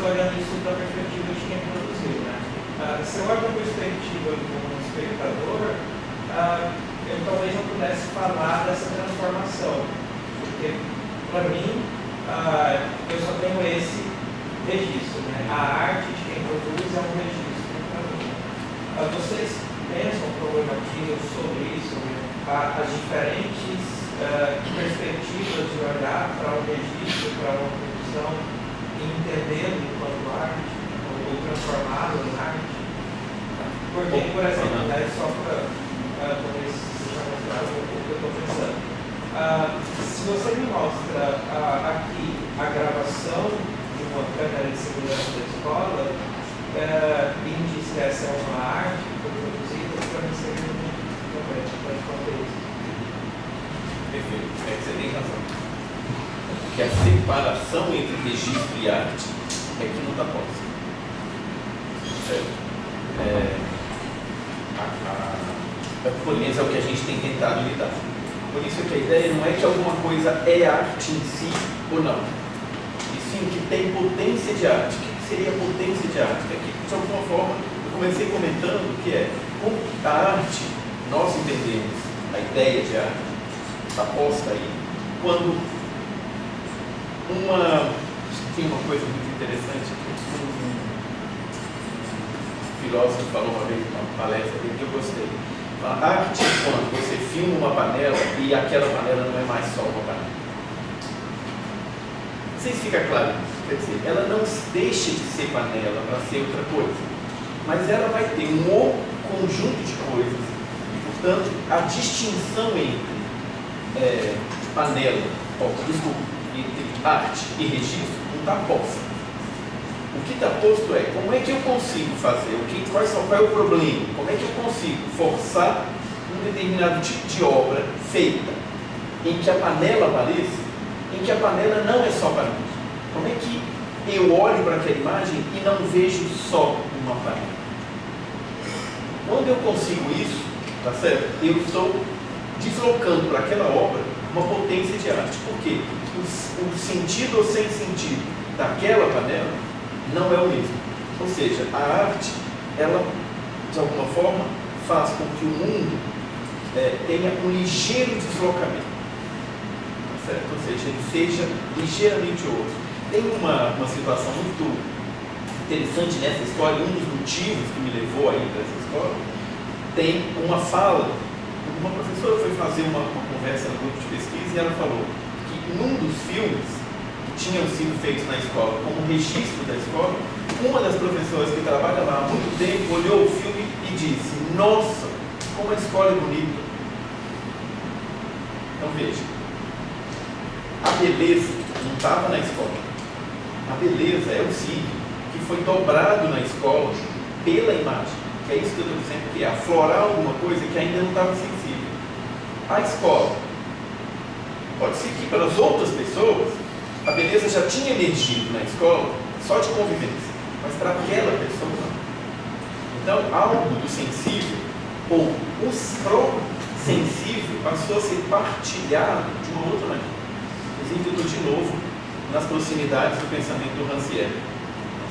olhando isso da perspectiva de quem produziu, né? Se eu olho da perspectiva de um espectador, eu talvez não pudesse falar dessa transformação, porque, para mim, eu só tenho esse registro, né? A arte de quem produz é um registro para mim. Vocês pensam, problematizam sobre isso, as diferentes perspectivas de olhar para um registro, para uma produção, e entendê-lo enquanto arte, ou transformá-lo em arte? Porque, por exemplo, né, só para poder deixar mais claro o que eu estou pensando, se você me mostra aqui a gravação de uma câmera de segurança da escola e me diz que essa é uma arte que foi produzida, para mim seria muito complexo para responder isso. Perfeito, você tem razão. Que a separação entre registro e arte é que não está posta. Certo? Por isso é o que a gente tem tentado lidar. Por isso que a ideia não é que alguma coisa é arte em si ou não, e sim que tem potência de arte. O que seria potência de arte? É que, de alguma forma, eu comecei comentando que como a arte, nós entendemos a ideia de arte, está posta aí, quando tem uma coisa muito interessante que um filósofo falou uma vez numa palestra dele que eu gostei. A arte é quando você filma uma panela e aquela panela não é mais só uma panela. Não sei se fica claro isso. Quer dizer, ela não deixa de ser panela para ser outra coisa, mas ela vai ter um outro conjunto de coisas e, portanto, a distinção entre entre arte e registro não está posta. O que está posto é como é que eu consigo fazer, qual é o problema, como é que eu consigo forçar um determinado tipo de obra feita em que a panela apareça, em que a panela não é só para mim. Como é que eu olho para aquela imagem e não vejo só uma panela? Quando eu consigo isso, tá certo? Eu estou deslocando para aquela obra uma potência de arte. Por quê? O sentido ou sem sentido daquela panela não é o mesmo. Ou seja, a arte, ela, de alguma forma, faz com que o mundo tenha um ligeiro deslocamento. Tá certo? Ou seja, ele seja ligeiramente outro. Tem uma situação muito interessante nessa história, um dos motivos que me levou a ir para essa escola, tem uma fala. Uma professora foi fazer uma conversa no grupo de pesquisa e ela falou que num dos filmes que tinham sido feitos na escola, como registro da escola, uma das professoras que trabalha lá há muito tempo olhou o filme e disse: nossa, como a escola é bonita. Então veja, a beleza não estava na escola. A beleza é o signo que foi dobrado na escola pela imagem. Que é isso que eu estou dizendo, que é aflorar alguma coisa que ainda não estava sensível. A escola, pode ser que para as outras pessoas, a beleza já tinha emergido na escola só de convivência, mas para aquela pessoa não. Então, algo do sensível, ou o próprio sensível, passou a ser partilhado de uma outra maneira. Inclusive, eu estou de novo nas proximidades do pensamento do Rancière.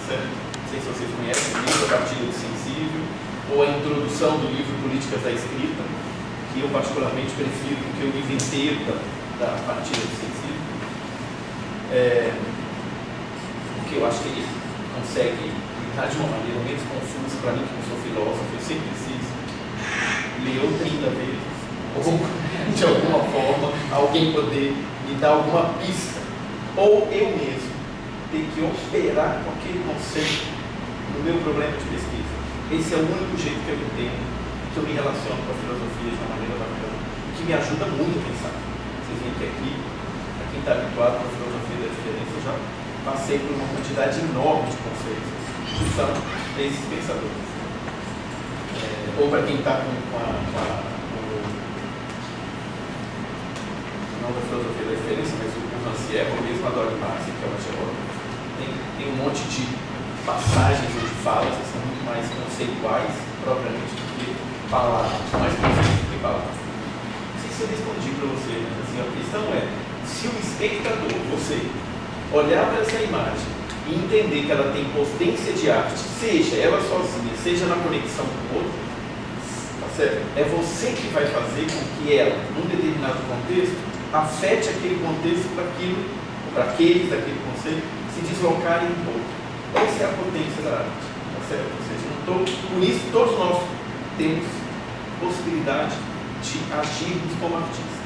Certo? Não sei se vocês conhecem o livro A Partilha do Sensível, ou a introdução do livro Políticas da Escrita, que eu particularmente prefiro do que o livro inteiro da Partilha do Sensível, porque eu acho que ele consegue lidar de uma maneira menos confusa. Para mim, que não sou filósofo, eu sempre preciso ler 30 vezes, ou de alguma forma alguém poder me dar alguma pista, ou eu mesmo ter que operar com aquele conceito no meu problema de pesquisa. Esse é o único jeito que eu entendo, que eu me relaciono com a filosofia de uma maneira bacana, que me ajuda muito a pensar. Vocês veem que aqui, para quem está habituado com a filosofia da diferença, eu já passei por uma quantidade enorme de conceitos que são desses pensadores. Ou para quem está com não da filosofia da diferença, mas o Rancière, ou mesmo a Dori Marx, que é uma teórica, tem um monte de passagens ou de falas que são muito mais conceituais, propriamente, do que palavras, mais conceitos do que palavras. Não sei se eu respondi para você, mas assim, a questão é, se o espectador, você, olhar para essa imagem e e entender que ela tem potência de arte, seja ela sozinha, seja na conexão com o outro, tá certo? É você que vai fazer com que ela, num determinado contexto, afete aquele contexto para aqueles daquele conceito se deslocarem um pouco. Essa é a potência da arte, tá certo? Ou seja, por isso todos nós temos possibilidade de agirmos como artistas,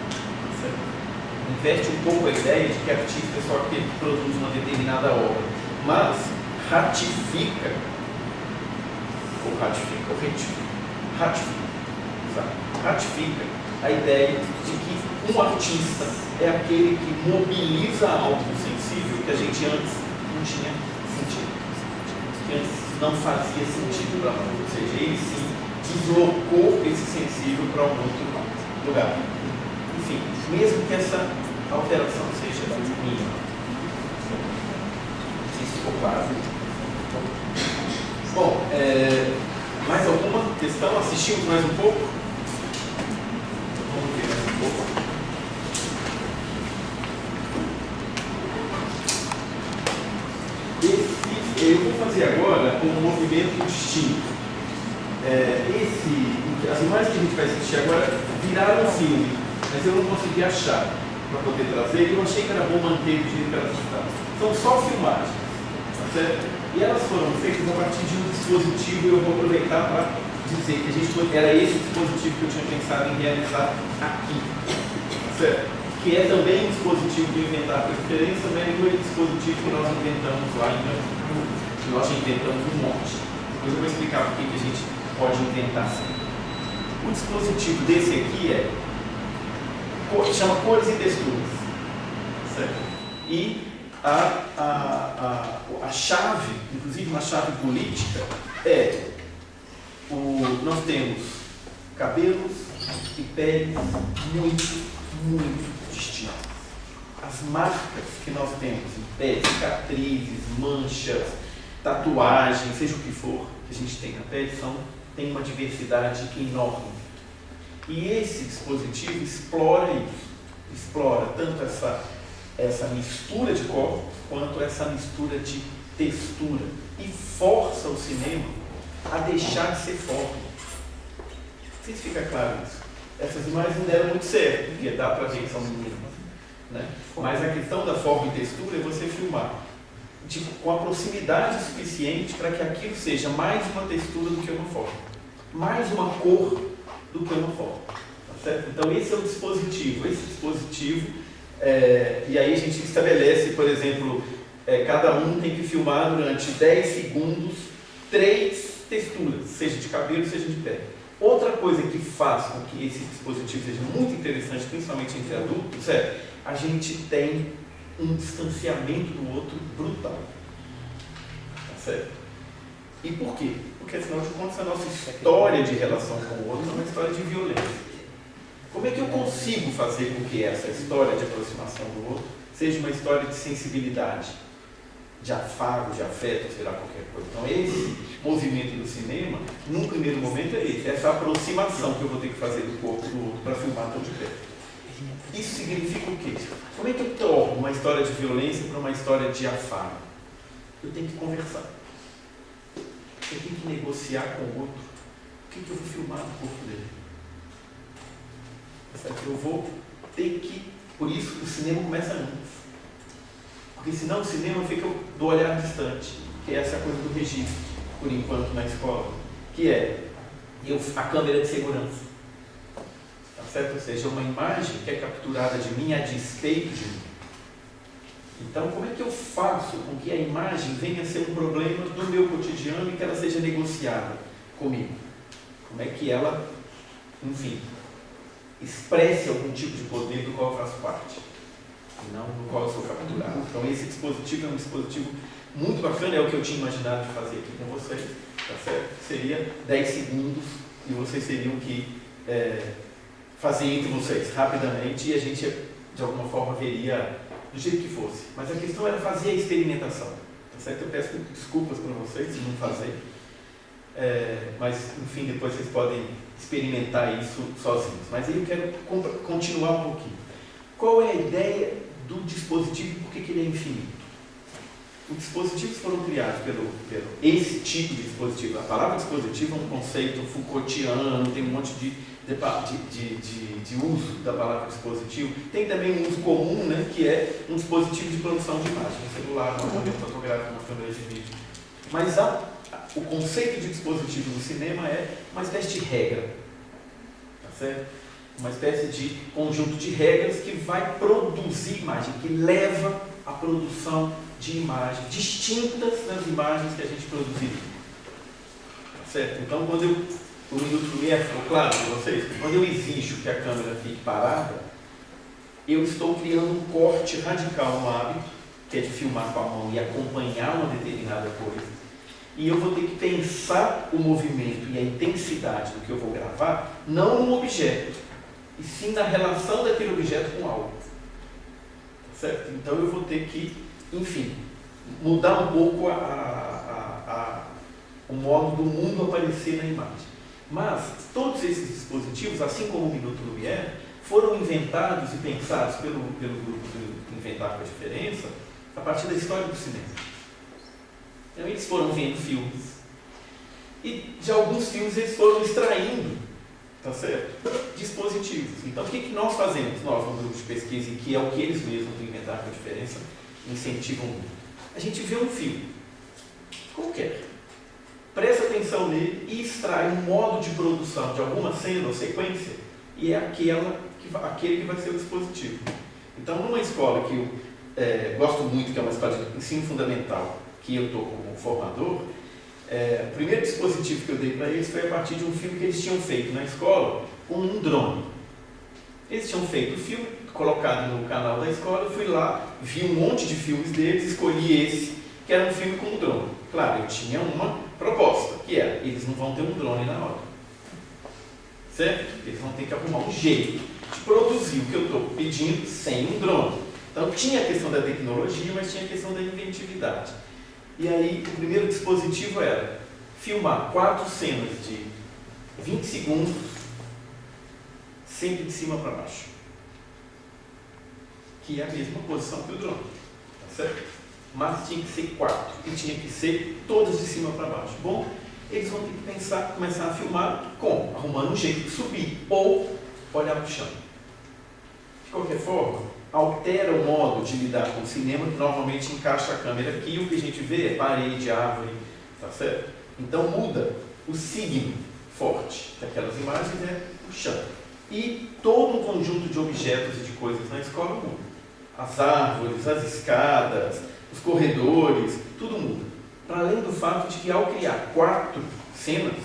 tá certo? Inverte um pouco a ideia de que artista é só aquele que produz uma determinada obra, mas ratifica a ideia de que um artista é aquele que mobiliza algo sensível que a gente antes não tinha sentido, que antes não fazia sentido para nós, ou seja, ele sim deslocou esse sensível para um outro lugar. Enfim, mesmo que essa alteração seja mínima. Se isso ficou claro. Bom, mais alguma questão? Assistimos mais um pouco? Vamos ver mais um pouco. Eu vou fazer agora um movimento distinto. As imagens que a gente vai assistir agora viraram um filme, mas eu não consegui achar para poder trazer, e eu achei que era bom manter do jeito que elas estavam. São só filmagens, tá certo? E elas foram feitas a partir de um dispositivo, e eu vou aproveitar para dizer que era esse dispositivo que eu tinha pensado em realizar aqui, tá certo? Que é também um dispositivo de inventar a diferença, mas não é um dispositivo que nós inventamos lá em Cancún, que nós inventamos um monte. Depois eu vou explicar por que a gente pode inventar sempre. O dispositivo desse aqui chama cores e texturas, certo? E a chave, inclusive uma chave política, nós temos cabelos e peles muito distintos. As marcas que nós temos em pele, cicatrizes, manchas, tatuagens, seja o que for que a gente tem na pele, tem uma diversidade enorme. E esse dispositivo explora isso, explora tanto essa mistura de corpos, quanto essa mistura de textura, e força o cinema a deixar de ser forma. Não sei se fica claro isso. Essas imagens não deram muito certo, porque dá para ver que são mínimas, né? Mas a questão da forma e textura é você filmar com a proximidade suficiente para que aquilo seja mais uma textura do que uma forma, mais uma cor do que uma forma, tá certo? Então esse é o dispositivo. E aí a gente estabelece, por exemplo, cada um tem que filmar durante 10 segundos 3 texturas, seja de cabelo, seja de pele. Outra coisa que faz com que esse dispositivo seja muito interessante, principalmente entre adultos, a gente tem um distanciamento do outro brutal, tá certo? E por quê? Porque afinal de contas a nossa história de relação com o outro é uma história de violência. Como é que eu consigo fazer com que essa história de aproximação do outro seja uma história de sensibilidade, de afago, de afeto, sei lá, qualquer coisa? Então esse movimento do cinema, num primeiro momento, é esse, essa aproximação que eu vou ter que fazer do corpo do outro para filmar tão de perto. Isso significa o quê? Como é que eu torno uma história de violência para uma história de afago? Eu tenho que conversar. Eu tenho que negociar com o outro. O que eu vou filmar no corpo dele? Eu vou ter que... Por isso o cinema começa antes. Porque senão o cinema fica do olhar distante, que é essa coisa do registro, por enquanto, na escola, que é a câmera de segurança. Tá certo? Ou seja, uma imagem que é capturada de mim a despeito de mim. Então, como é que eu faço com que a imagem venha a ser um problema do meu cotidiano e que ela seja negociada comigo? Como é que ela, enfim, expresse algum tipo de poder do qual eu faço parte, e não do qual eu sou capturado? Então, esse dispositivo é um dispositivo muito bacana, é o que eu tinha imaginado de fazer aqui com vocês, tá certo? Seria 10 segundos e vocês teriam que fazer entre vocês rapidamente e a gente, de alguma forma, veria do jeito que fosse. Mas a questão era fazer a experimentação, tá certo? Eu peço desculpas para vocês se não fazer, mas, enfim, depois vocês podem experimentar isso sozinhos. Mas aí eu quero continuar um pouquinho. Qual é a ideia do dispositivo e por que ele é infinito? os dispositivos foram criados esse tipo de dispositivo. A palavra dispositivo é um conceito Foucaultiano, tem um monte de uso da palavra dispositivo. Tem também um uso comum, né, que é um dispositivo de produção de imagem, um celular, uma câmera fotográfica, uma câmera de vídeo. Mas o conceito de dispositivo no cinema é uma espécie de regra, tá certo? Uma espécie de conjunto de regras que vai produzir imagem, que leva à produção de imagens distintas das imagens que a gente produziria. Tá certo? Então, quando o Minuto Lumière ficou claro para vocês, quando eu exijo que a câmera fique parada, eu estou criando um corte radical no hábito, que é de filmar com a mão e acompanhar uma determinada coisa. E eu vou ter que pensar o movimento e a intensidade do que eu vou gravar, não no objeto, e sim na relação daquele objeto com algo. Tá certo? Então eu vou ter que, enfim, mudar um pouco o modo do mundo aparecer na imagem. Mas todos esses dispositivos, assim como o Minuto Lumière, foram inventados e pensados pelo grupo do Inventar com a Diferença a partir da história do cinema. Então eles foram vendo filmes e de alguns filmes eles foram extraindo, tá certo, dispositivos. Então o que nós fazemos, nós no grupo de pesquisa, e que é o que eles mesmos do Inventar com a Diferença incentivam muito? A gente vê um filme qualquer, presta atenção nele e extrai um modo de produção de alguma cena ou sequência, e é aquele que vai ser o dispositivo. Então, numa escola que eu gosto muito, que é uma escola de ensino fundamental, que eu estou como formador, o primeiro dispositivo que eu dei para eles foi a partir de um filme que eles tinham feito na escola com um drone. Eles tinham feito o filme, colocado no canal da escola, eu fui lá, vi um monte de filmes deles, escolhi esse, que era um filme com um drone. Claro, eu tinha uma proposta, que era, eles não vão ter um drone na hora. Certo? Eles vão ter que arrumar um jeito de produzir o que eu estou pedindo sem um drone. Então tinha a questão da tecnologia, mas tinha a questão da inventividade. E aí o primeiro dispositivo era filmar 4 cenas de 20 segundos, sempre de cima para baixo. Que é a mesma posição que o drone. Tá certo? Mas tinha que ser 4 e tinha que ser todas de cima para baixo. Bom, eles vão ter que pensar, começar a filmar como? Arrumando um jeito de subir ou olhar para o chão. De qualquer forma, altera o modo de lidar com o cinema, que normalmente encaixa a câmera aqui, o que a gente vê é parede, árvore, tá certo? Então muda o signo forte daquelas imagens é o chão. E todo um conjunto de objetos e de coisas na escola muda. As árvores, as escadas, os corredores, tudo muda. Para além do fato de que ao criar 4 cenas,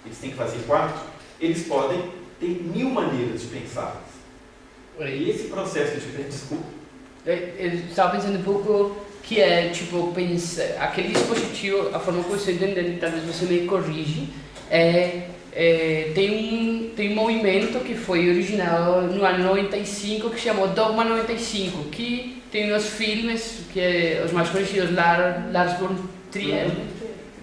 eles têm que fazer 4, eles podem ter 1000 maneiras de pensar. E esse processo de desculpa. Eu estava pensando um pouco que é tipo aquele dispositivo, a forma como eu estou entendendo, talvez você me corrige, tem um movimento que foi original no ano 95 que se chamou Dogma 95, que tem uns filmes que os mais conhecidos, Lars von Trier,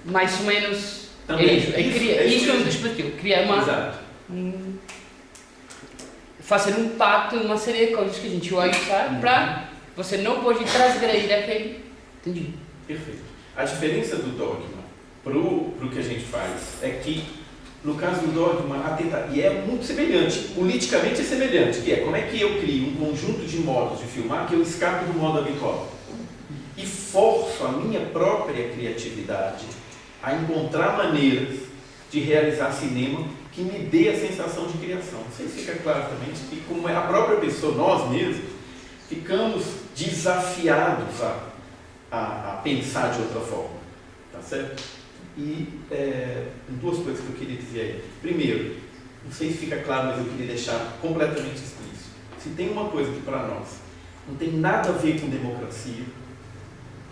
mais ou menos também, isso é um dispositivo, criar fazer um pacto, uma série de coisas que a gente vai usar para você não pode transgredir aquele. Entendi. Perfeito. A diferença do dogma pro que a gente faz é que, no caso do dogma, e é muito semelhante, politicamente é semelhante, que é como é que eu crio um conjunto de modos de filmar que eu escapo do modo habitual e forço a minha própria criatividade a encontrar maneiras de realizar cinema que me dê a sensação de criação. Não sei se fica claro também que, como é a própria pessoa, nós mesmos, ficamos desafiados a pensar de outra forma. Tá certo? E duas coisas que eu queria dizer aí. Primeiro, não sei se fica claro, mas eu queria deixar completamente explícito. Se tem uma coisa que para nós não tem nada a ver com democracia,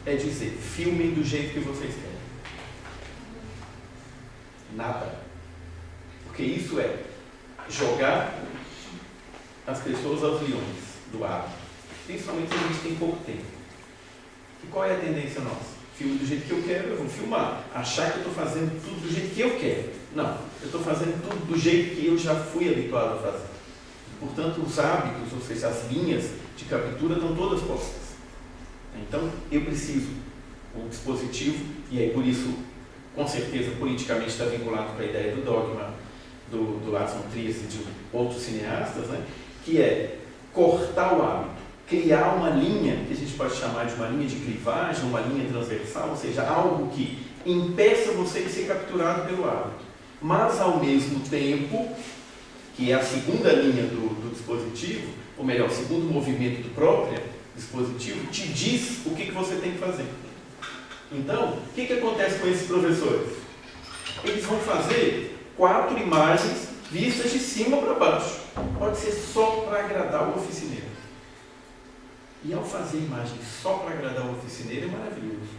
é dizer, filmem do jeito que vocês querem. Nada. Porque isso é jogar as pessoas aos leões do ar. Principalmente se a gente tem pouco tempo. E qual é a tendência nossa? Filme do jeito que eu quero, eu vou filmar. Achar que eu estou fazendo tudo do jeito que eu quero. Não, eu estou fazendo tudo do jeito que eu já fui habituado a fazer. Portanto, os hábitos, ou seja, as linhas de captura estão todas postas. Então, eu preciso o dispositivo, e aí por isso, com certeza, politicamente está vinculado com a ideia do dogma do Lars von Trier e de outros cineastas, né? Que é cortar o hábito, criar uma linha, que a gente pode chamar de uma linha de clivagem, uma linha transversal, ou seja, algo que impeça você de ser capturado pelo hábito, mas ao mesmo tempo, que é a segunda linha do dispositivo, ou melhor, o segundo movimento do próprio dispositivo, te diz o que você tem que fazer. Então, o que acontece com esses professores? Eles vão fazer 4 imagens vistas de cima para baixo. Pode ser só para agradar o oficineiro. E ao fazer imagens só para agradar o oficineiro é maravilhoso.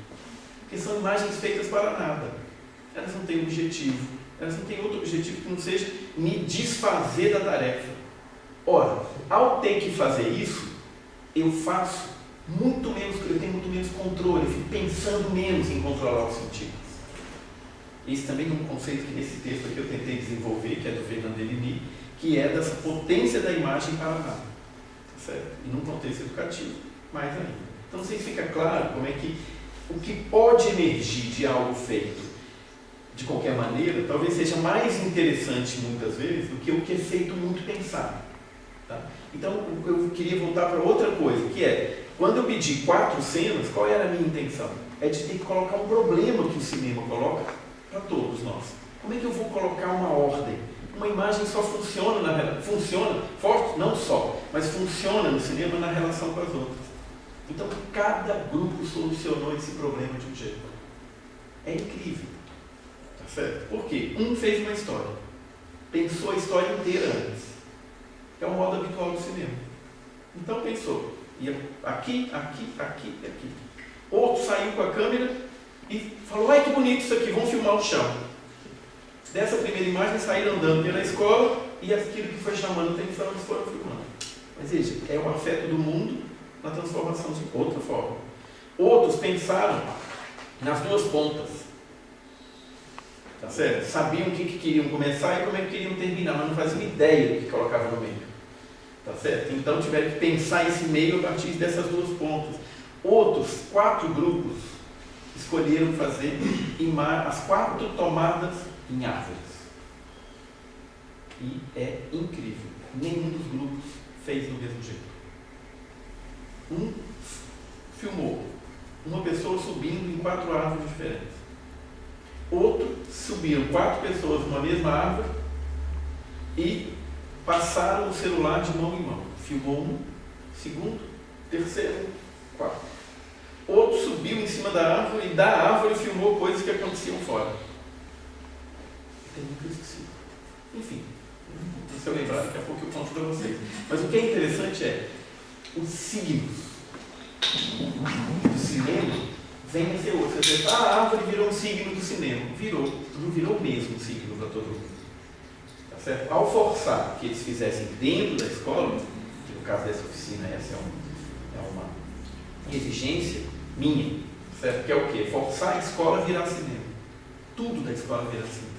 Porque são imagens feitas para nada. Elas não têm objetivo. Elas não têm outro objetivo que não seja me desfazer da tarefa. Ora, ao ter que fazer isso, eu faço muito menos, eu tenho muito menos controle, eu fico pensando menos em controlar os sentidos. Esse também é um conceito que nesse texto aqui eu tentei desenvolver, que é do Fernand Deligny, que é dessa potência da imagem para nada. Certo? E num contexto educativo, mais ainda. Então, não sei se fica claro como é que o que pode emergir de algo feito de qualquer maneira, talvez seja mais interessante muitas vezes do que o que é feito muito pensado. Tá? Então, eu queria voltar para outra coisa, que é, quando eu pedi 4 cenas, qual era a minha intenção? É de ter que colocar um problema que o cinema coloca para todos nós. Como é que eu vou colocar uma ordem? Uma imagem só funciona, forte, não só, mas funciona no cinema na relação com as outras. Então, cada grupo solucionou esse problema de um jeito. É incrível. Tá certo? Por quê? Um fez uma história. Pensou a história inteira antes. É o modo habitual do cinema. Então, pensou. Ia aqui, aqui, aqui, aqui. Outro saiu com a câmera e falou, ai que bonito isso aqui, vamos filmar o chão. Dessa primeira imagem saíram andando pela escola e aquilo que foi chamando a atenção eles foram filmando. Mas veja, é o afeto do mundo na transformação de outra forma. Outros pensaram nas 2 pontas. Tá certo? Sabiam o que queriam começar e como é que queriam terminar, mas não faziam ideia do que colocavam no meio. Tá certo? Então tiveram que pensar esse meio a partir dessas 2 pontas. Outros 4 grupos escolheram fazer as 4 tomadas em árvores. E é incrível. Nenhum dos grupos fez do mesmo jeito. Um filmou uma pessoa subindo em 4 árvores diferentes. Outro subiram 4 pessoas numa mesma árvore e passaram o celular de mão em mão. Filmou um, segundo, terceiro, 4. Outro subiu em cima da árvore e da árvore filmou coisas que aconteciam fora. Eu nunca esqueci. Enfim, se eu lembrar, daqui a pouco eu conto para vocês. Mas o que é interessante é os signos do cinema vem a ser outro. Você diz, a árvore virou um signo do cinema. Virou. Não virou o mesmo signo para todo mundo. Tá certo? Ao forçar que eles fizessem dentro da escola, que no caso dessa oficina essa é uma exigência minha, certo? Que é o quê? Forçar a escola a virar cinema. Tudo da escola virar cinema.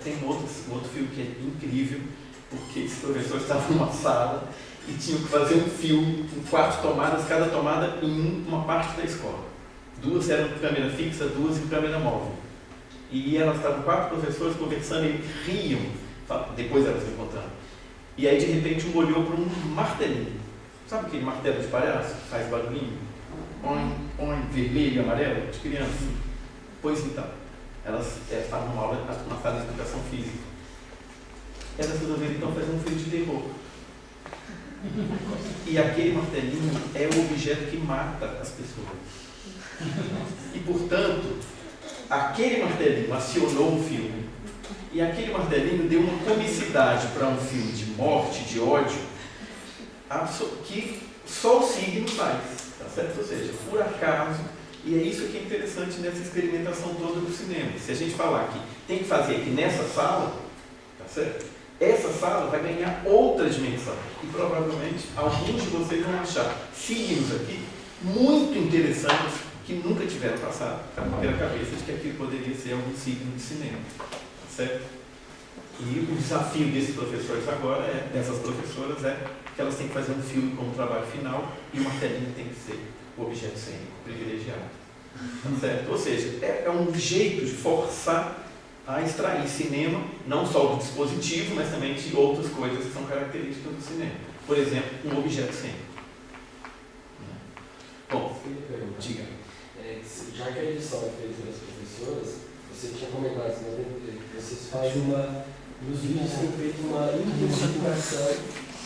Tem um outro filme que é incrível, porque esses professores estavam numa sala e tinham que fazer um filme com 4 tomadas, cada tomada em uma parte da escola. 2 eram em câmera fixa, 2 em câmera móvel. E elas estavam 4 professores conversando e riam, depois elas me contaram. E aí de repente um olhou para um martelinho. Sabe aquele martelo de palhaço que faz barulhinho? Vermelho e amarelo, de criança. Pois então. Elas estavam numa aula, na sala de educação física. Elas resolveram então fazer um filme de terror. E aquele martelinho é o objeto que mata as pessoas. E portanto, aquele martelinho acionou um filme. E aquele martelinho deu uma comicidade para um filme de morte, de ódio, que só o signo faz. Tá certo? Ou seja, por acaso. E é isso que é interessante nessa experimentação toda do cinema. Se a gente falar que tem que fazer aqui nessa sala, tá certo? Essa sala vai ganhar outra dimensão. E provavelmente alguns de vocês vão achar signos aqui muito interessantes que nunca tiveram passado pela cabeça de que aquilo poderia ser algum signo de cinema. Tá certo? E o desafio desses professores agora, dessas professoras, é que elas têm que fazer um filme como trabalho final e o martelinho tem que ser o objeto cênico privilegiado. Tá certo? Ou seja, é um jeito de forçar a extrair cinema, não só do dispositivo, mas também de outras coisas que são características do cinema. Por exemplo, um objeto cênico. Bom, diga. Já que a edição é feita pelas professoras, você tinha comentado que vocês fazem nos vídeos tem feito uma intensificação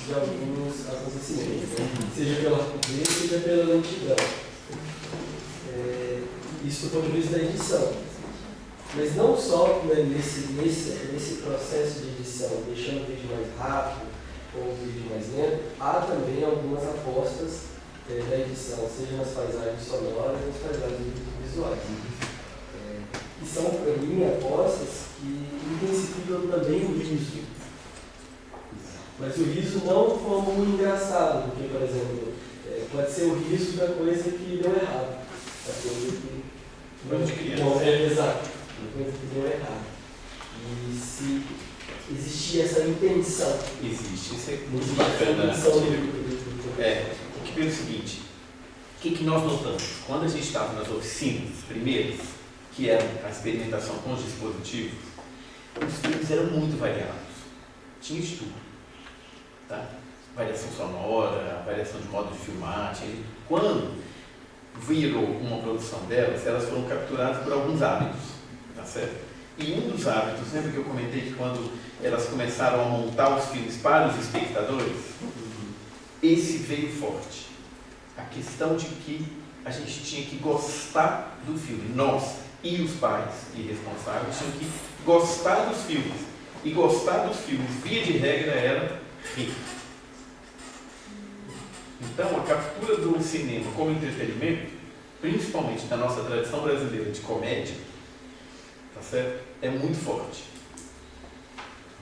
de alguns acontecimentos, né? Seja pela rapidez, seja pela lentidão. Isso do ponto de vista da edição. Mas não só, né, nesse processo de edição, deixando o vídeo mais rápido ou o vídeo mais lento, há também algumas apostas da edição, seja nas paisagens sonoras ou nas paisagens visuais. E são, para mim, apostas que intensificam também o riso. Mas o riso não como engraçado, porque, por exemplo, pode ser o riso da coisa que deu errado. Da coisa que não é exato, da coisa que deu errado. E se existir essa intenção. Existe, isso é muito bacana. O que é o seguinte, o que nós notamos? Quando a gente estava nas oficinas primeiras, que era a experimentação com os dispositivos, os filmes eram muito variados. Tinha de tudo. Tá? Variação sonora, variação de modo de filmagem. Quando virou uma produção delas, elas foram capturadas por alguns hábitos. Tá certo? E um dos hábitos, lembra que eu comentei que quando elas começaram a montar os filmes para os espectadores, esse veio forte. A questão de que a gente tinha que gostar do filme. Nós e os pais e responsáveis tinham que gostar dos filmes. E gostar dos filmes, via de regra, era rir. Então, a captura do cinema como entretenimento, principalmente da nossa tradição brasileira de comédia, tá certo? É muito forte.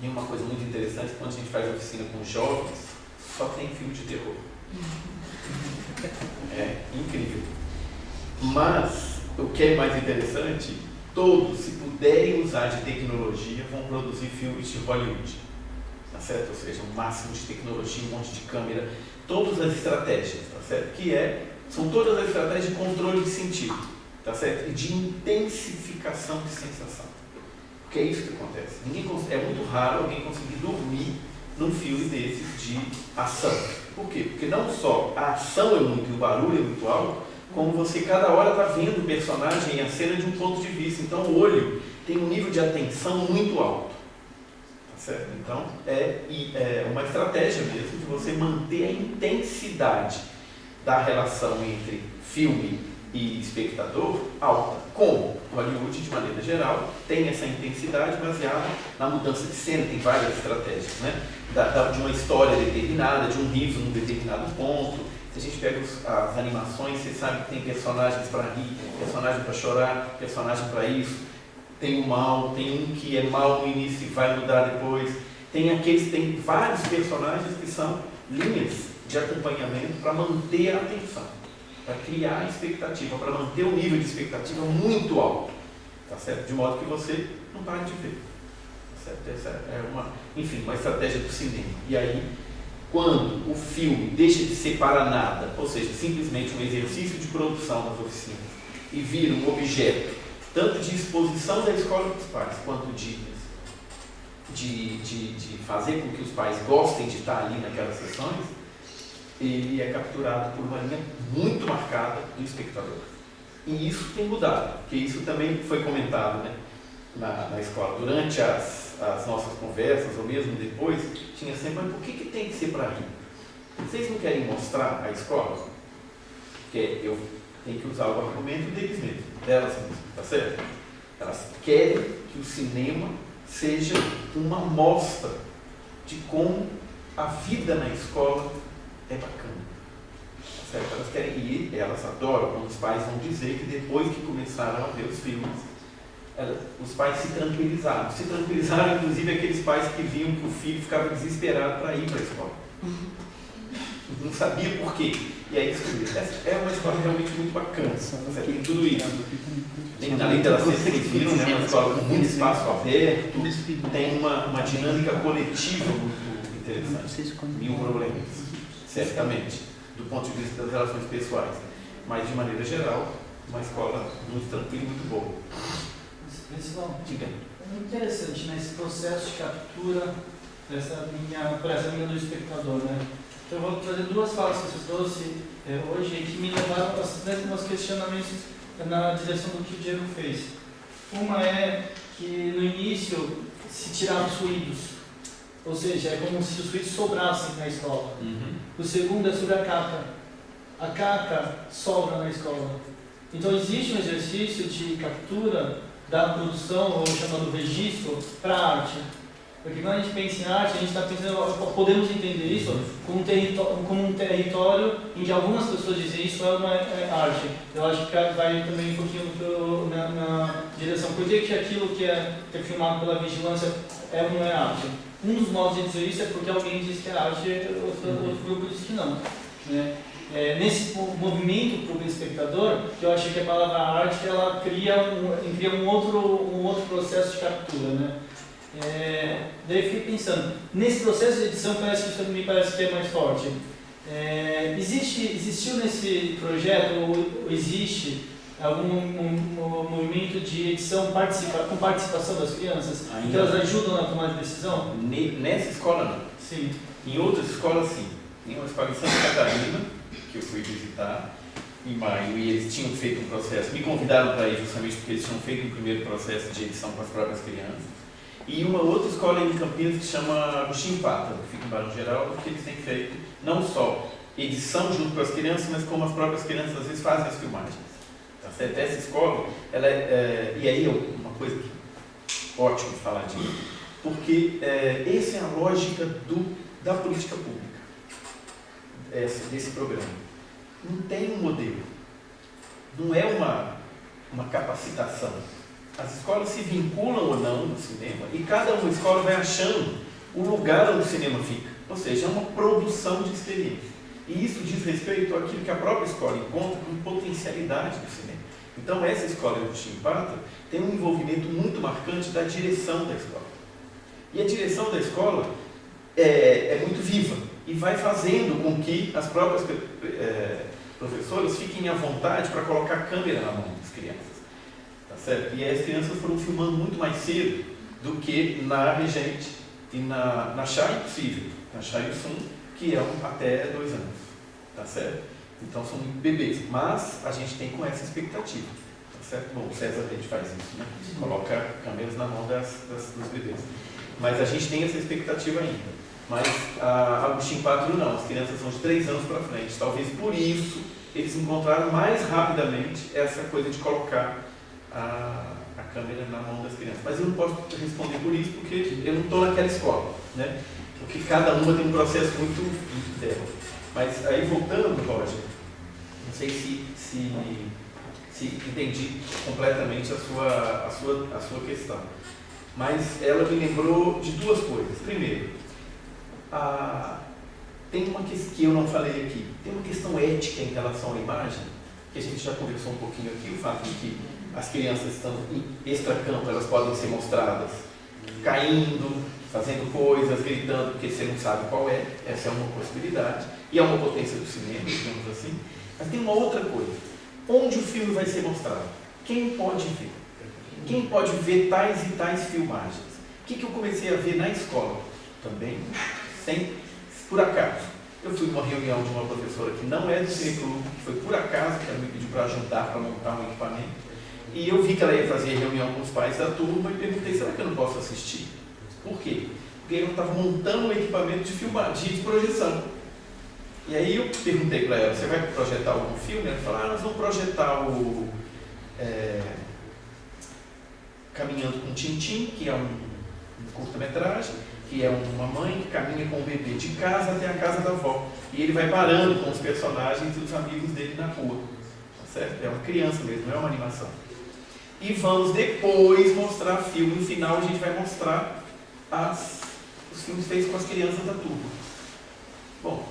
E uma coisa muito interessante, quando a gente faz oficina com jovens, só tem filme de terror. É incrível. Mas, o que é mais interessante, todos, se puderem usar de tecnologia, vão produzir filmes de Hollywood. Tá certo? Ou seja, um máximo de tecnologia, um monte de câmera, todas as estratégias, tá certo? São todas as estratégias de controle de sentido, tá certo? E de intensificação de sensação. Porque é isso que acontece. É muito raro alguém conseguir dormir num filme desses de ação. Por quê? Porque não só a ação é muito e o barulho é muito alto, como você cada hora está vendo o personagem e a cena de um ponto de vista. Então o olho tem um nível de atenção muito alto. Tá certo? Então é uma estratégia mesmo de você manter a intensidade da relação entre filme e espectador alta. Como Hollywood, de maneira geral, tem essa intensidade baseada na mudança de cena, tem várias estratégias, né? De uma história determinada, de um riso num determinado ponto. Se a gente pega as animações, você sabe que tem personagens para rir, personagem para chorar, personagem para isso. Tem o mal, tem um que é mal no início e vai mudar depois. Tem vários personagens que são linhas de acompanhamento para manter a atenção, para criar a expectativa, para manter o nível de expectativa muito alto, tá certo? De modo que você não pare de ver. Tá certo? Essa é uma estratégia do cinema. E aí, quando o filme deixa de ser para nada, ou seja, simplesmente um exercício de produção nas oficinas, e vira um objeto, tanto de exposição da escola para os pais, quanto de fazer com que os pais gostem de estar ali naquelas sessões, ele é capturado por uma linha muito marcada do espectador. E isso tem mudado, porque isso também foi comentado, né, na escola. Durante as nossas conversas, ou mesmo depois, tinha sempre, mas por que tem que ser para rir? Vocês não querem mostrar a escola? Porque eu tenho que usar o argumento deles mesmos, delas mesmas, tá certo? Elas querem que o cinema seja uma mostra de como a vida na escola é bacana. Tá certo? Elas querem ir, elas adoram quando os pais vão dizer que depois que começaram a ver os filmes, os pais se tranquilizaram. Se tranquilizaram, inclusive, aqueles pais que viam que o filho ficava desesperado para ir para a escola. Não sabia por quê. E aí descobriram. É uma escola realmente muito bacana. Tem tudo isso. Além dela ser, vocês viram, né, uma escola com muito espaço aberto, tem uma dinâmica coletiva muito interessante. Mil problemas, certamente, do ponto de vista das relações pessoais. Mas, de maneira geral, uma escola muito tranquila e muito boa. Pessoal, Diga. é muito interessante, né, esse processo de captura por essa linha do espectador, né? Então eu vou trazer duas falas que você trouxe hoje que me levaram a meus questionamentos na direção do que o Diego fez. Uma é que no início se tiraram os ruídos, ou seja, é como se os ruídos sobrassem na escola. O segundo é sobre a caca. A caca sobra na escola. Então existe um exercício de captura da produção, ou chamado registro, para a arte. Porque quando a gente pensa em arte, a gente está pensando, podemos entender isso como um território em que algumas pessoas dizem isso é uma arte. Eu acho que vai também um pouquinho na direção. Por que aquilo que é filmado pela vigilância é ou não é arte? Um dos modos de dizer isso é porque alguém diz que é arte e outro grupo diz que não. Né? Nesse movimento para o espectador, que eu acho que a palavra arte ela cria um outro processo de captura. Né? Daí eu fiquei pensando, nesse processo de edição me parece que é mais forte. Existiu nesse projeto, ou existe algum movimento de edição com participação das crianças? Ainda que elas ajudam na tomada de decisão? Nessa escola não. Sim. Em outras escolas sim. Tem uma escola em Santa Catarina, que eu fui visitar em maio, e eles tinham feito um processo, me convidaram para ir justamente porque eles tinham feito um primeiro processo de edição com as próprias crianças. E uma outra escola em Campinas que chama Agostinho Pátaro, que fica em Barão Geraldo, que eles têm feito não só edição junto com as crianças, mas como as próprias crianças às vezes fazem as filmagens. Tá certo? Essa escola, ela e aí é uma coisa ótima falar disso, porque essa é a lógica da política pública, desse programa. Não tem um modelo, não é uma capacitação. As escolas se vinculam ou não no cinema e cada uma escola vai achando o lugar onde o cinema fica. Ou seja, é uma produção de experiência. E isso diz respeito àquilo que a própria escola encontra como potencialidade do cinema. Então, essa escola do Agostinho Pátaro tem um envolvimento muito marcante da direção da escola. E a direção da escola é muito viva e vai fazendo com que as próprias professoras fiquem à vontade para colocar a câmera na mão das crianças. Tá certo? E as crianças foram filmando muito mais cedo do que na Regente e na Chá Impossível, na Chá e o Sum, que é até 2 anos. Tá certo? Então são bebês, mas a gente tem com essa expectativa. Tá certo? Bom, o César a gente faz isso, né? Coloca câmeras na mão dos bebês. Mas a gente tem essa expectativa ainda. Mas a Agostinho Pátaro não, as crianças são de 3 anos para frente. Talvez por isso eles encontraram mais rapidamente essa coisa de colocar a câmera na mão das crianças. Mas eu não posso responder por isso porque eu não estou naquela escola, né? Porque cada uma tem um processo muito dela. Mas aí voltando, Roger, não sei se entendi completamente a sua questão. Mas ela me lembrou de 2 coisas. Primeiro, tem uma questão que eu não falei aqui, tem uma questão ética em relação à imagem, que a gente já conversou um pouquinho aqui, o fato de que as crianças estão em extracampo, elas podem ser mostradas caindo, fazendo coisas, gritando, porque você não sabe qual é, essa é uma possibilidade, e é uma potência do cinema, digamos assim. Mas tem uma outra coisa, onde o filme vai ser mostrado? Quem pode ver? Quem pode ver tais e tais filmagens? O que eu comecei a ver na escola? Também, por acaso. Eu fui numa reunião de uma professora que não é do Cineclube, que foi por acaso que ela me pediu para ajudar para montar um equipamento. E eu vi que ela ia fazer reunião com os pais da turma e perguntei, será que eu não posso assistir? Por quê? Porque eu estava montando um equipamento de projeção. E aí eu perguntei para ela, você vai projetar algum filme? Ela falou, nós vamos projetar o Caminhando com Tintim, que é um curta-metragem, que é uma mãe que caminha com o bebê de casa até a casa da avó. E ele vai parando com os personagens e os amigos dele na rua. Tá certo? É uma criança mesmo, não é uma animação. E vamos depois mostrar filme. No final a gente vai mostrar os filmes feitos com as crianças da turma. Bom,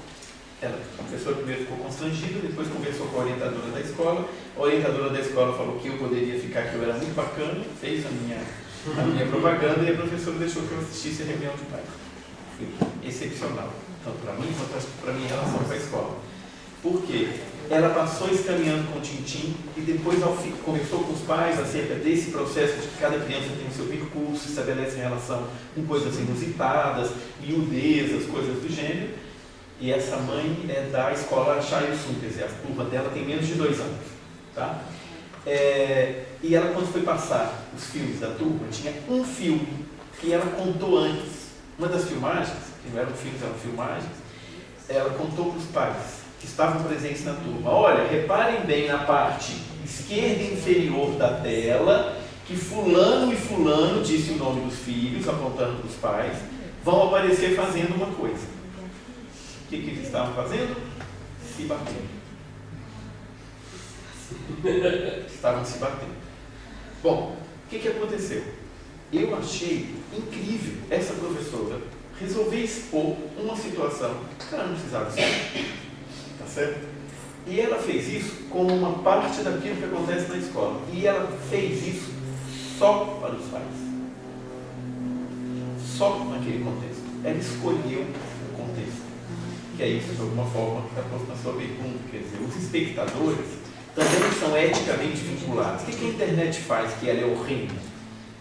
a professora primeiro ficou constrangida, depois conversou com a orientadora da escola. A orientadora da escola falou que eu poderia ficar, que eu era muito bacana, fez a minha propaganda, e a professora deixou que eu assistisse a reunião de pais. Foi excepcional, tanto para mim quanto para a minha relação com a escola. Por quê? Ela passou escaneando com o Tintim e depois conversou com os pais acerca desse processo de que cada criança tem o seu percurso, estabelece relação com coisas inusitadas, miudezas, coisas do gênero. E essa mãe é da escola Chailsum, quer dizer, a turma dela tem menos de 2 anos. Tá? E ela, quando foi passar os filmes da turma, tinha um filme que ela contou antes. Uma das filmagens, que não eram filmes, eram filmagens, ela contou para os pais que estavam presentes na turma: olha, reparem bem na parte esquerda inferior da tela, que fulano e fulano, disse o nome dos filhos, apontando para os pais, vão aparecer fazendo uma coisa. O que eles estavam fazendo? Se batendo. Estavam se batendo. Bom, o que aconteceu? Eu achei incrível essa professora resolver expor uma situação que ela não precisava expor. Tá certo? E ela fez isso como uma parte daquilo que acontece na escola. E ela fez isso só para os pais. Só naquele contexto. Ela escolheu o contexto. Que é isso, de alguma forma, que está na sua pergunta. Quer dizer, os espectadores também são eticamente vinculados. O que a internet faz que ela é horrível?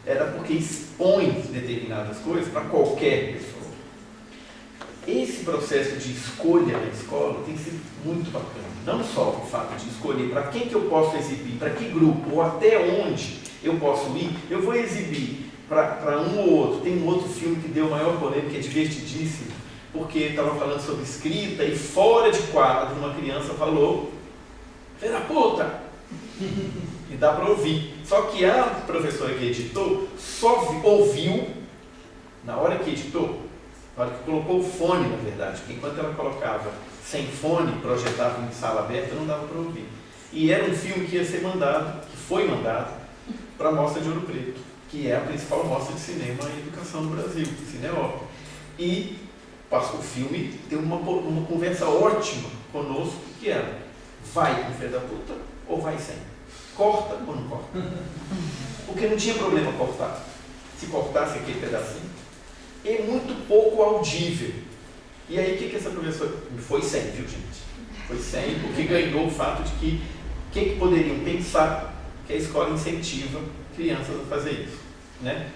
Era porque expõe determinadas coisas para qualquer pessoa. Esse processo de escolha na escola tem sido muito bacana. Não só o fato de escolher para quem que eu posso exibir, para que grupo, ou até onde eu posso ir. Eu vou exibir para um ou outro. Tem um outro filme que deu maior polêmica, que é divertidíssimo, porque estava falando sobre escrita e fora de quadro uma criança falou: "Filha da puta!" E dá para ouvir. Só que a professora que editou só ouviu na hora que editou, na hora que colocou o fone, na verdade, porque enquanto ela colocava sem fone, projetava em sala aberta, não dava para ouvir. E era um filme que ia ser mandado, que foi mandado, para a Mostra de Ouro Preto, que é a principal mostra de cinema e educação no Brasil, Cineop. E o filme tem uma conversa ótima conosco, que era: vai com filho da puta ou vai sem? Corta ou não corta? Porque não tinha problema cortar. Se cortasse aquele pedacinho, é muito pouco audível. E aí, o que essa professora... Foi sem, viu, gente? Foi sem, porque ganhou o fato de que poderiam pensar que a escola incentiva crianças a fazer isso, né?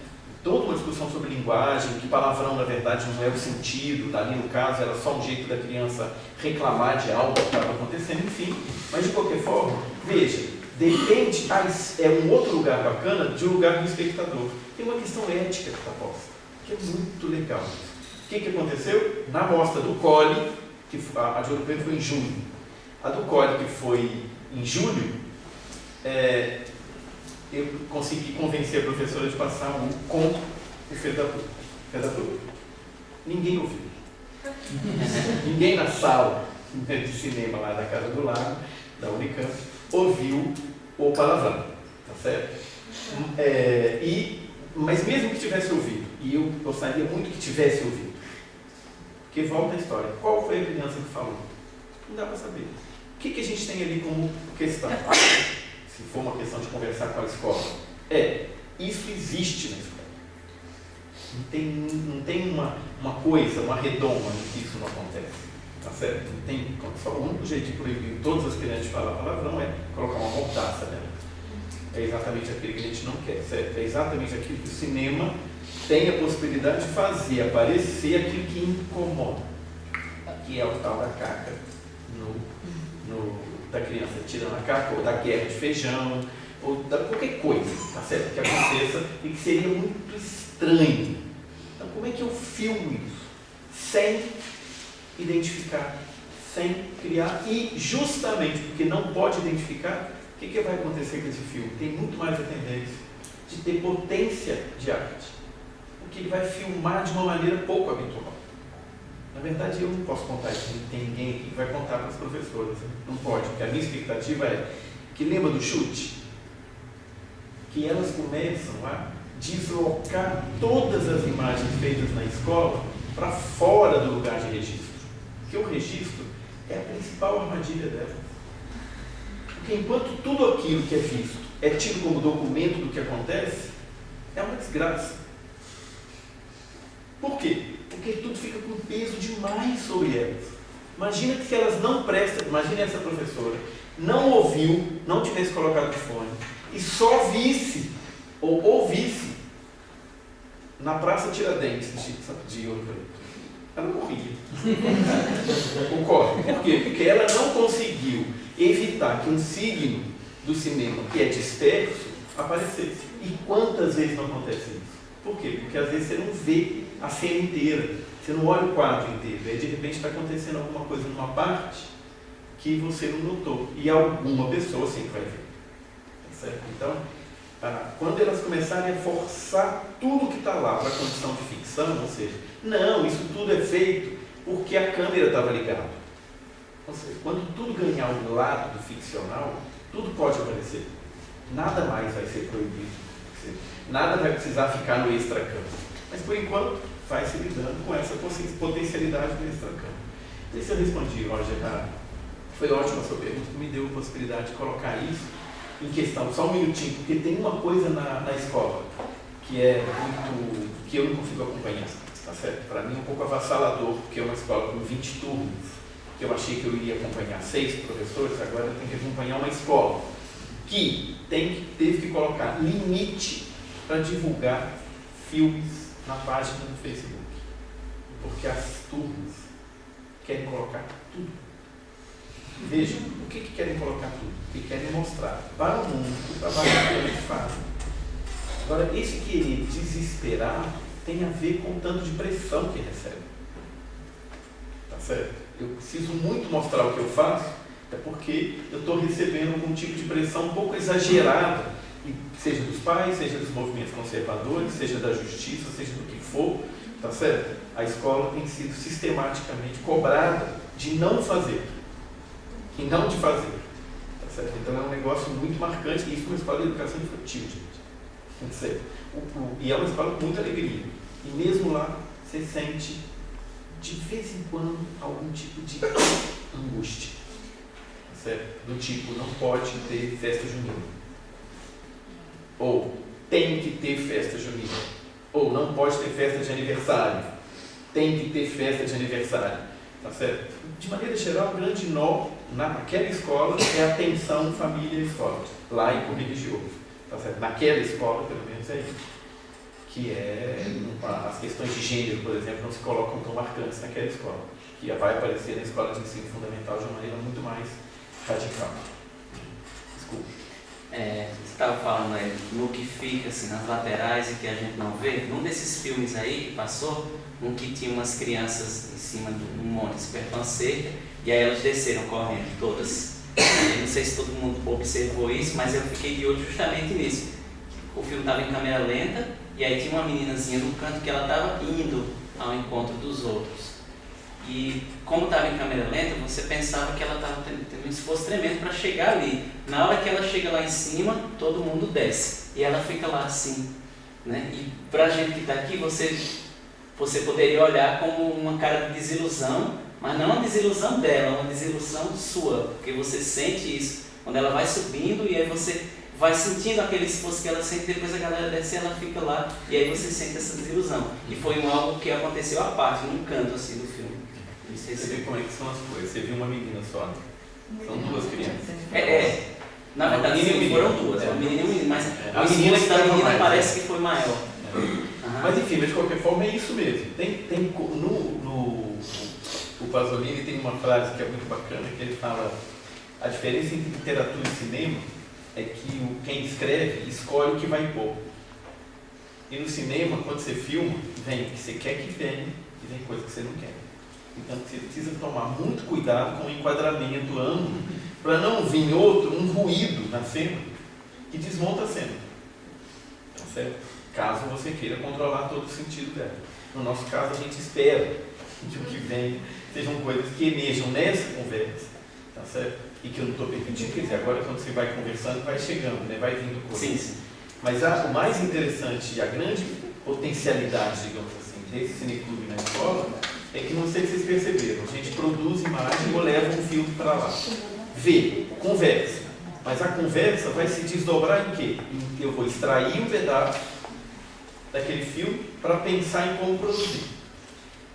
Toda uma discussão sobre linguagem, que palavrão, na verdade, não é o sentido, ali no caso era só um jeito da criança reclamar de algo que estava acontecendo, enfim. Mas, de qualquer forma, veja, depende, é um outro lugar bacana de um lugar do espectador. Tem uma questão ética que está posta, que é muito legal. O que aconteceu? Na mostra do Cole, que a de Ouro Preto foi em junho, a do Cole, que foi em julho, eu consegui convencer a professora de passar um com o filho da puta. Ninguém ouviu. Ninguém na sala de cinema lá da Casa do Lago, da Unicamp, ouviu o palavrão, tá certo? Mas mesmo que tivesse ouvido, e eu gostaria muito que tivesse ouvido, porque volta a história, qual foi a criança que falou? Não dá para saber. O que a gente tem ali como questão? Se for uma questão de conversar com a escola, isso existe na escola. Não tem uma coisa, uma redoma em que isso não acontece. Tá certo? Não tem, só o único jeito de proibir todas as crianças de falar palavrão é colocar uma mordaça nela. É exatamente aquilo que a gente não quer, certo? É exatamente aquilo que o cinema tem a possibilidade de fazer aparecer aquilo que incomoda, que é o tal da caca da criança tirando a caca, ou da guerra de feijão, ou da qualquer coisa, tá certo? Que aconteça e que seria muito estranho. Então, como é que eu filmo isso? Sem identificar, sem criar, e justamente porque não pode identificar, o que vai acontecer com esse filme? Tem muito mais a tendência de ter potência de arte, porque ele vai filmar de uma maneira pouco habitual. Na verdade, eu não posso contar isso, não tem ninguém aqui que vai contar para as professoras. Não pode, porque a minha expectativa é que, lembra do chute? Que elas começam a deslocar todas as imagens feitas na escola para fora do lugar de registro. Porque o registro é a principal armadilha delas. Porque enquanto tudo aquilo que é visto é tido como documento do que acontece, é uma desgraça. Por quê? Porque tudo fica com peso demais sobre elas. Imagina que se elas não prestam, imagine essa professora, não ouviu, não tivesse colocado de fone, e só visse, ou ouvisse, na Praça Tiradentes, de Ouro Preto. Ela morria. Concorda? Por quê? Porque ela não conseguiu evitar que um signo do cinema, que é disperso, aparecesse. E quantas vezes não acontece isso? Por quê? Porque às vezes você não vê a cena inteira, você não olha o quadro inteiro, aí de repente está acontecendo alguma coisa numa parte que você não notou. E alguma pessoa sempre vai ver. Tá certo? Então, quando elas começarem a forçar tudo que está lá para a condição de ficção, ou seja, não, isso tudo é feito porque a câmera estava ligada. Ou seja, quando tudo ganhar o lado do ficcional, tudo pode aparecer. Nada mais vai ser proibido. Nada vai precisar ficar no extracampo. Mas, por enquanto, vai se lidando com essa potencialidade do extracampo. Não sei se eu respondi, Roger. Foi ótima a sua pergunta, que me deu a possibilidade de colocar isso em questão. Só um minutinho, porque tem uma coisa na escola que é muito... que eu não consigo acompanhar. Tá certo? Para mim é um pouco avassalador, porque é uma escola com 20 turmas. Eu achei que eu iria acompanhar 6 professores, agora eu tenho que acompanhar uma escola que teve que colocar limite para divulgar filmes na página do Facebook. Porque as turmas querem colocar tudo. Vejam, o que querem colocar tudo? Porque querem mostrar para o mundo o trabalho que eles fazem. Agora, esse querer desesperar tem a ver com o tanto de pressão que recebe. Tá certo? Eu preciso muito mostrar o que eu faço, é porque eu estou recebendo algum tipo de pressão um pouco exagerada, seja dos pais, seja dos movimentos conservadores, seja da justiça, seja do que for, tá certo? A escola tem sido sistematicamente cobrada de não fazer, e não de fazer, tá certo? Então é um negócio muito marcante, e isso é uma escola de educação infantil, gente. Tá certo? E é uma escola com muita alegria, e mesmo lá você sente de vez em quando algum tipo de angústia, tá certo? Do tipo, não pode ter festa junina, ou tem que ter festa junina, ou não pode ter festa de aniversário, tem que ter festa de aniversário, tá certo? De maneira geral, o grande nó naquela escola é a tensão família-escola, laico religioso, tá certo? Naquela escola, pelo menos, é isso. Que as questões de gênero, por exemplo, não se colocam tão marcantes naquela escola, que vai aparecer na escola de ensino fundamental de uma maneira muito mais radical. Desculpa. Você estava falando aí no que fica assim, nas laterais e que a gente não vê. Num desses filmes aí que passou, um que tinha umas crianças em cima de um monte despertou uma cerca e aí elas desceram correndo, todas. Eu não sei se todo mundo observou isso, mas eu fiquei de olho justamente nisso. O filme estava em câmera lenta e aí tinha uma meninazinha no canto que ela estava indo ao encontro dos outros. E como estava em câmera lenta, você pensava que ela estava tendo um esforço tremendo para chegar ali. Na hora que ela chega lá em cima, todo mundo desce. E ela fica lá assim, né? E para a gente que está aqui, você poderia olhar como uma cara de desilusão, mas não uma desilusão dela, uma desilusão sua. Porque você sente isso quando ela vai subindo e aí você vai sentindo aquele esforço que ela sente, depois a galera desce e ela fica lá, e aí você sente essa desilusão. E foi algo que aconteceu à parte, num canto assim do filme. Você vê como é que são as coisas. Você viu uma menina só, né? São 2 crianças. Na verdade, sim, foram 2, uma menina e um menino, mas a o esforço da menina mais, parece que foi maior. Mas enfim, mas de qualquer forma é isso mesmo. O Pasolini tem uma frase que é muito bacana, que ele fala: a diferença entre literatura e cinema é que quem escreve escolhe o que vai pôr. E no cinema, quando você filma, vem o que você quer que venha e vem coisa que você não quer. Então você precisa tomar muito cuidado com o enquadramento amplo para não vir um ruído na cena que desmonta a cena. Tá certo? Caso você queira controlar todo o sentido dela. No nosso caso, a gente espera que o que vem sejam coisas que emejam nessa conversa, tá certo? E que eu não estou permitindo, quer dizer, agora quando você vai conversando, vai chegando, né? Vai vindo coisa. Sim. Mas o mais interessante e a grande potencialidade, digamos assim, desse cineclube na escola é que, não sei se vocês perceberam, a gente produz imagem ou leva um filme para lá. Vê, conversa. Mas a conversa vai se desdobrar em quê? Eu vou extrair um pedaço daquele filme para pensar em como produzir.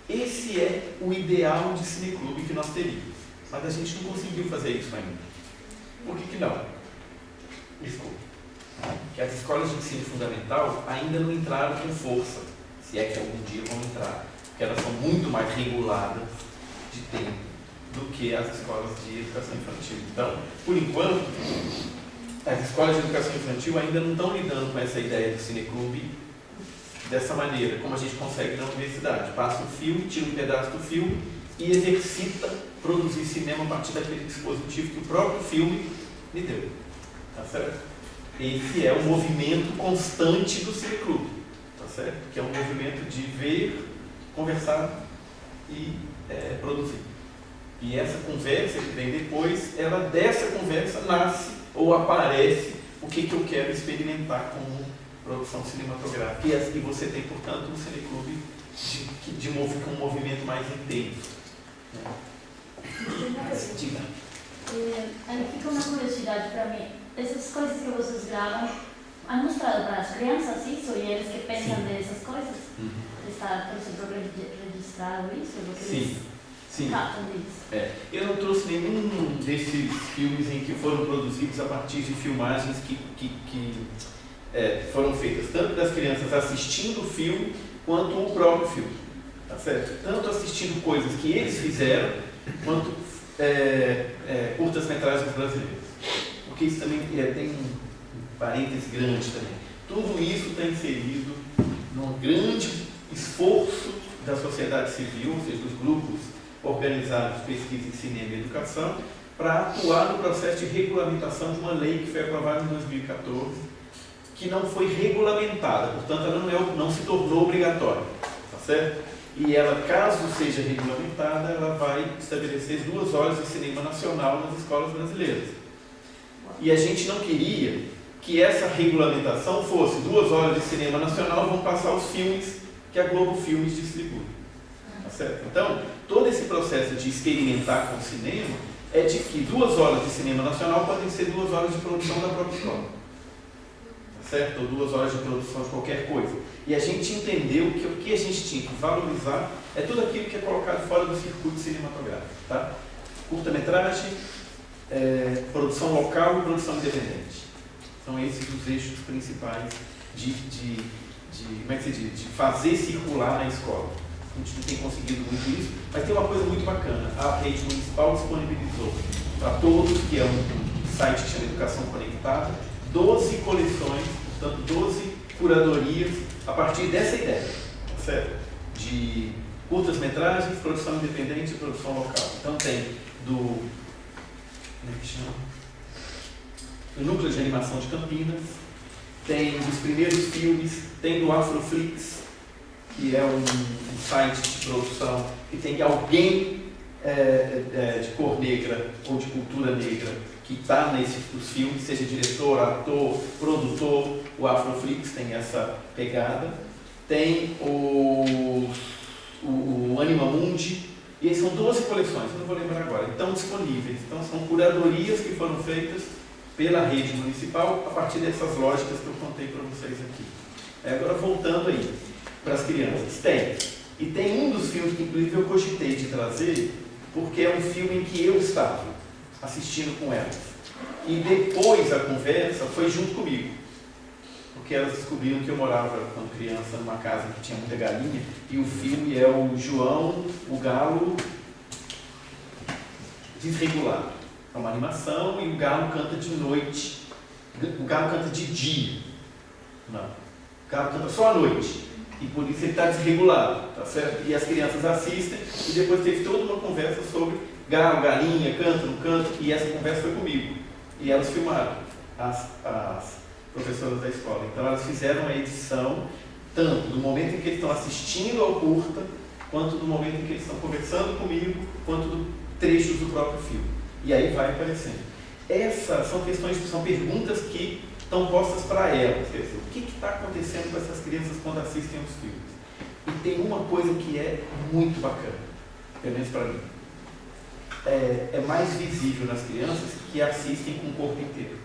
Esse é o ideal de cineclube que nós teríamos. Mas a gente não conseguiu fazer isso ainda. Por que não? Desculpa. Que as escolas de ensino fundamental ainda não entraram com força, se é que algum dia vão entrar, porque elas são muito mais reguladas de tempo do que as escolas de educação infantil. Então, por enquanto, as escolas de educação infantil ainda não estão lidando com essa ideia do cineclube dessa maneira, como a gente consegue na universidade. Passa um filme, tira um pedaço do filme e exercita produzir cinema a partir daquele dispositivo que o próprio filme lhe deu. Tá certo? Esse é o movimento constante do cineclube, tá certo? Que é um movimento de ver, conversar e produzir. E essa conversa que vem depois, ela dessa conversa nasce ou aparece o que eu quero experimentar como produção cinematográfica. E você tem, portanto, um cineclube com um movimento mais intenso. Diga. Aí fica uma curiosidade para mim. Essas coisas que vocês gravam, han mostrado para as crianças isso? E eles que pensam dessas coisas? Está, por exemplo, registrado isso? Sim. Tratam disso? Eu não trouxe nenhum desses filmes em que foram produzidos a partir de filmagens que foram feitas, tanto das crianças assistindo o filme, quanto o próprio filme. Tá certo? Tanto assistindo coisas que eles fizeram, quanto curtas-metragens brasileiras. Porque isso também tem um parêntese grande também. Tudo isso está inserido num grande esforço da sociedade civil, ou seja, dos grupos organizados de pesquisa em cinema e educação, para atuar no processo de regulamentação de uma lei que foi aprovada em 2014, que não foi regulamentada, portanto ela não se tornou obrigatória, tá certo? E ela, caso seja regulamentada, ela vai estabelecer 2 horas de cinema nacional nas escolas brasileiras. E a gente não queria que essa regulamentação fosse 2 horas de cinema nacional, vão passar os filmes que a Globo Filmes distribui. Tá certo? Então, todo esse processo de experimentar com o cinema é de que 2 horas de cinema nacional podem ser 2 horas de produção da própria escola. Tá certo? Ou 2 horas de produção de qualquer coisa. E a gente entendeu que o que a gente tinha que valorizar é tudo aquilo que é colocado fora do circuito cinematográfico. Tá? Curta-metragem, produção local e produção independente. São esses os eixos principais como é que se diz? De fazer circular na escola. A gente não tem conseguido muito isso, mas tem uma coisa muito bacana. A rede municipal disponibilizou para todos, que é um site que chama Educação Conectada, 12 coleções, portanto 12 curadorias a partir dessa ideia, certo? De curtas-metragens, produção independente e produção local. Então tem do Núcleo de Animação de Campinas, tem dos primeiros filmes, tem do Afroflix, que é um site de produção que tem alguém de cor negra ou de cultura negra que está nos filmes, seja diretor, ator, produtor. O Afroflix tem essa pegada. Tem o Anima Mundi, e aí são 12 coleções, eu não vou lembrar agora, estão disponíveis. Então são curadorias que foram feitas pela rede municipal a partir dessas lógicas que eu contei para vocês aqui. Agora voltando aí para as crianças, e tem um dos filmes que inclusive eu cogitei de trazer, porque é um filme em que eu estava assistindo com elas. E depois a conversa foi junto comigo, porque elas descobriram que eu morava, quando criança, numa casa que tinha muita galinha, e o filme é o João, o Galo Desregulado. É uma animação e o galo canta de noite. O galo canta de dia. Não. O galo canta só à noite. E por isso ele está desregulado, tá certo? E as crianças assistem e depois teve toda uma conversa sobre galo, galinha, canta, não canta, e essa conversa foi comigo. E elas filmaram, as professoras da escola. Então elas fizeram a edição tanto do momento em que eles estão assistindo ao curta, quanto do momento em que eles estão conversando comigo, quanto do trechos do próprio filme. E aí vai aparecendo. Essas são perguntas que estão postas para elas. Quer dizer, o que está acontecendo com essas crianças quando assistem aos filmes? E tem uma coisa que é muito bacana, pelo menos para mim. É mais visível nas crianças que assistem com o corpo inteiro.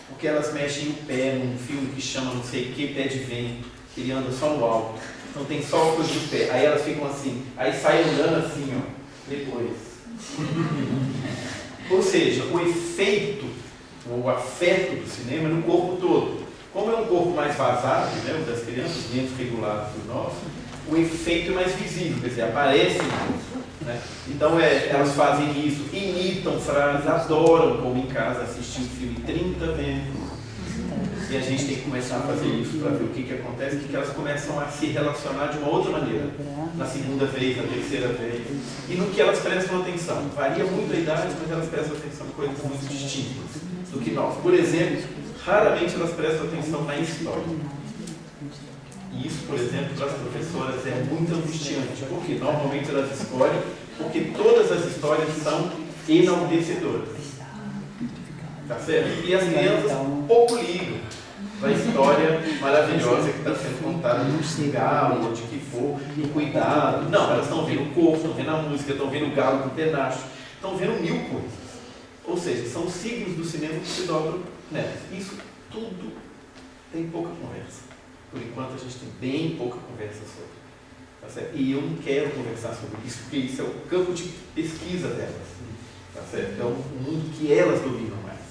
Porque elas mexem o pé num filme que chama não sei o que, Pé de Vento, que ele anda só no alto. Então tem só a coisa do pé, aí elas ficam assim, aí saem andando assim, ó, depois. Ou seja, o efeito, o afeto do cinema é no corpo todo. Como é um corpo mais vazado, né, o das crianças, menos regulado que o nosso, o efeito é mais visível, quer dizer, aparece mais. Né? Então elas fazem isso, imitam frases, adoram, como em casa, assistir um filme 30 vezes. E a gente tem que começar a fazer isso para ver o que acontece, que elas começam a se relacionar de uma outra maneira, na segunda vez, na terceira vez, e no que elas prestam atenção. Varia muito a idade, mas elas prestam atenção em coisas muito distintas do que nós. Por exemplo, raramente elas prestam atenção na história. E isso, por exemplo, para as professoras é muito angustiante, porque normalmente elas escolhem, porque todas as histórias são enaltecedoras. Tá certo? E as crianças pouco ligam para a história maravilhosa que está sendo contada no galo, ou de que for, no cuidado. Não, elas estão vendo o corpo, estão vendo a música, estão vendo o galo com penacho, estão vendo 1000 coisas. Ou seja, são os signos do cinema que se dobram nelas. Isso tudo tem pouca conversa. Por enquanto a gente tem bem pouca conversa sobre. Tá certo? E eu não quero conversar sobre isso, porque isso é o campo de pesquisa delas. Tá certo? É o mundo que elas dominam mais.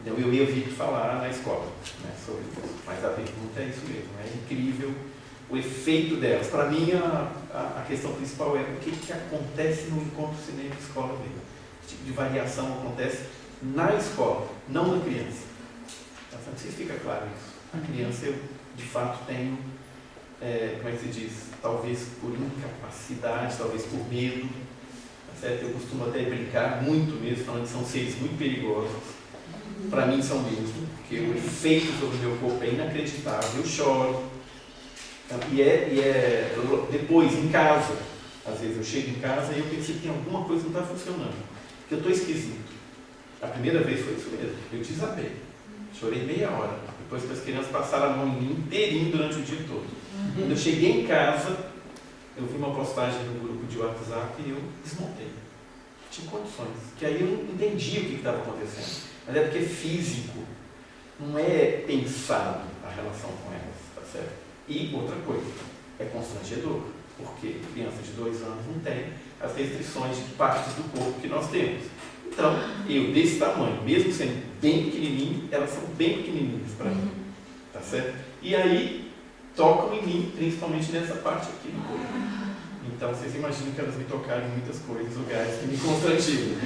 Então, eu ia ouvir falar na escola, né, sobre isso, mas a pergunta é isso mesmo, é incrível o efeito delas. Para mim, a questão principal é o que acontece no encontro cinema-escola mesmo. Que tipo de variação acontece na escola, não na criança. Tá, não sei se fica claro isso. A criança, eu de fato tenho, como é que se diz, talvez por incapacidade, talvez por medo, tá certo? Eu costumo até brincar muito mesmo, falando que são seres muito perigosos. Para mim são mesmo, porque o efeito sobre o meu corpo é inacreditável, eu choro. Depois, em casa, às vezes eu chego em casa e eu penso que tem alguma coisa que não está funcionando, que eu estou esquisito. A primeira vez foi isso mesmo, eu desabei, chorei meia hora, depois que as crianças passaram a mão em mim inteirinho durante o dia todo. Quando eu cheguei em casa, eu vi uma postagem no grupo de WhatsApp e eu desmontei. Tinha condições, que aí eu não entendi o que estava acontecendo. Mas é porque é físico, não é pensado a relação com elas, tá certo? E outra coisa, é constrangedor, porque criança de 2 anos não tem as restrições de partes do corpo que nós temos. Então, eu desse tamanho, mesmo sendo bem pequenininho, elas são bem pequenininhas para mim, tá certo? E aí, tocam em mim, principalmente nessa parte aqui do corpo. Então, vocês imaginam que elas me tocaram em muitas coisas, lugares que me constrangiram.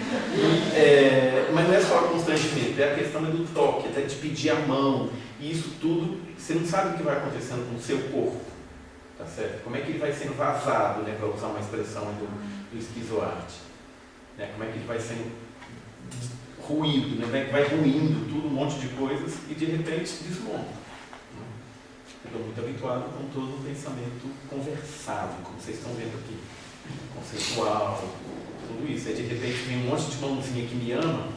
Mas não é só constrangimento, é a questão do toque, até de pedir a mão. E isso tudo, você não sabe o que vai acontecendo com o seu corpo. Tá certo? Como é que ele vai sendo vazado, né, para usar uma expressão do esquizoarte. Né? Como é que ele vai sendo ruído, né? Vai ruindo tudo, um monte de coisas, e de repente desmonta. Eu estou muito habituado com todo o pensamento conversado, como vocês estão vendo aqui, conceitual, tudo isso. Aí de repente vem um monte de mãozinha que me ama,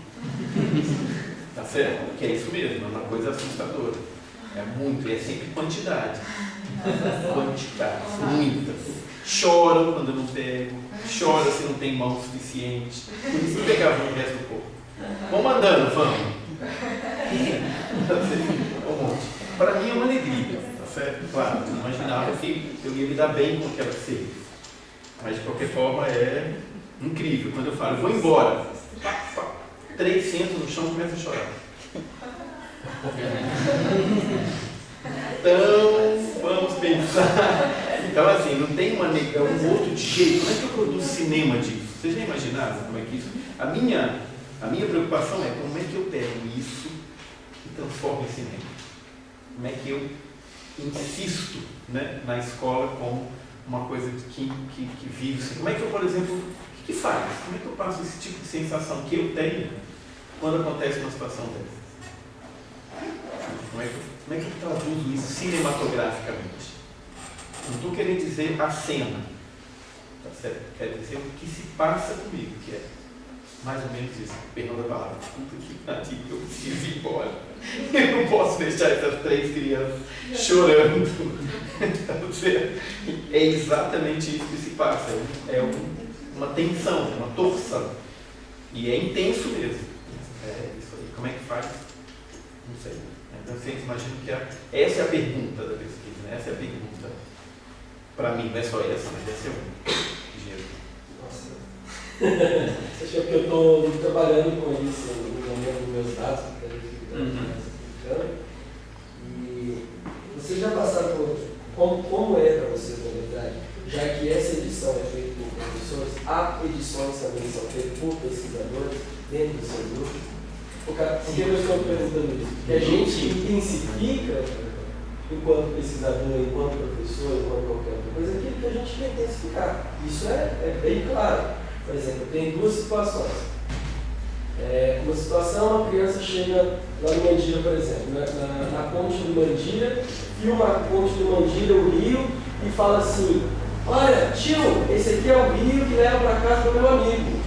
tá certo? Que é isso mesmo, é uma coisa assustadora. É muito, e é sempre quantidade. Quantidade, muitas. Choram quando eu não pego, choram se não tem mão suficiente. Por isso que pegava o resto do corpo. Vamos andando, vamos. Um monte. Para mim é uma alegria. Certo? Claro, eu imaginava que eu ia me dar bem com aquela ceia. Mas de qualquer forma é incrível. Quando eu falo, vou embora, 3 sentam no chão e começam a chorar. Então, vamos pensar. Então, assim, não tem um outro jeito. Como é que eu produzo cinema disso? Vocês já imaginaram como é que isso? A minha preocupação é como é que eu pego isso e transformo em cinema. Como é que eu insisto, né, na escola como uma coisa que vive assim. Como é que eu, por exemplo, o que faz? Como é que eu passo esse tipo de sensação que eu tenho quando acontece uma situação dessa? Como é que eu traduzo isso cinematograficamente? Não estou querendo dizer a cena, tá certo? Quero dizer o que se passa comigo, que é mais ou menos isso. Perdão da palavra, desculpa que eu preciso ir embora. Eu não posso deixar essas 3 crianças chorando. É exatamente isso que se passa. É uma tensão, uma torção. E é intenso mesmo. É isso aí. Como é que faz? Não sei. Então vocês imaginam que essa é a pergunta da pesquisa, né? Essa é a pergunta. Para mim, não é só essa, mas essa é uma. Nossa. Acho que é porque eu estou trabalhando com isso no momento dos meus dados, porque a gente fica e vocês já passaram por como é para vocês, na verdade, já que essa edição é feita por professores, há edições também que são feitas por pesquisadores dentro do seu grupo? Por que eu estou perguntando isso? Porque a gente intensifica, enquanto pesquisador, enquanto professor, enquanto qualquer outra coisa, aquilo que a gente quer intensificar. Isso é bem claro. Por exemplo, tem duas situações. Uma situação, a criança chega lá no Mandira, por exemplo, na ponte do Mandira, filma a ponte do Mandira, o rio, e fala assim: olha, tio, esse aqui é o rio que leva para casa do meu amigo.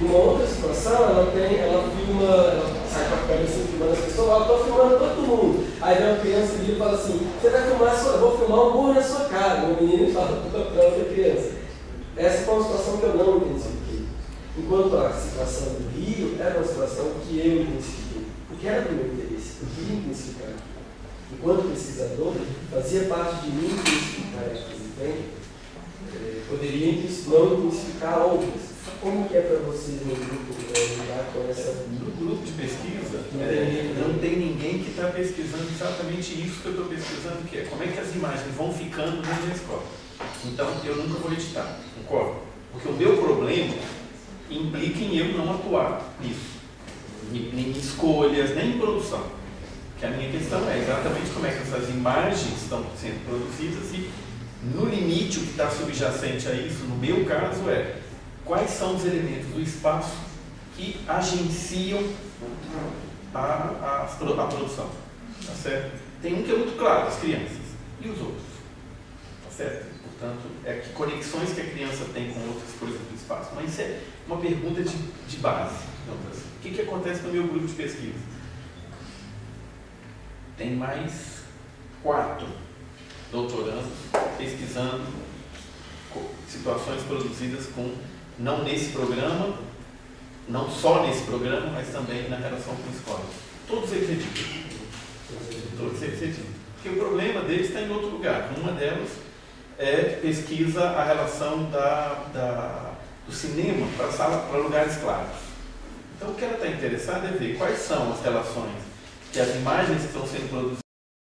Uma outra situação, ela filma, ela sai com a câmera assim, filmando as pessoas, ela está filmando todo mundo. Aí vem uma criança e fala assim: você vai filmar, eu vou filmar um burro na sua cara. O menino fala para outra criança. Essa foi uma situação que eu não intensifiquei. Enquanto a situação do Rio era uma situação que eu intensifiquei, porque era do meu interesse, eu queria intensificar. Enquanto pesquisador, fazia parte de mim intensificar essas, entende? Poderia não intensificar outras. Como que é para vocês no grupo lidar com essa... No grupo de pesquisa, não tem ninguém que está pesquisando exatamente isso que eu estou pesquisando, que é como é que as imagens vão ficando dentro da escola. Então, eu nunca vou editar, concordo? Porque o meu problema implica em eu não atuar nisso, nem em escolhas, nem em produção. Que a minha questão é exatamente como é que essas imagens estão sendo produzidas e, no limite, o que está subjacente a isso, no meu caso, é quais são os elementos do espaço que agenciam a produção. Tá certo? Tem um que é muito claro, as crianças, e os outros. Tá certo? Portanto, que conexões que a criança tem com outras coisas do espaço. Mas isso é uma pergunta de base. Assim. O que acontece no meu grupo de pesquisa? Tem mais 4 doutorandos pesquisando situações produzidas não nesse programa, não só nesse programa, mas também na relação com a escola. Todos eles editam. Todos eles editam. Porque o problema deles está em outro lugar. Uma delas pesquisa a relação do cinema para lugares claros. Então, o que ela está interessada é ver quais são as relações que as imagens que estão sendo produzidas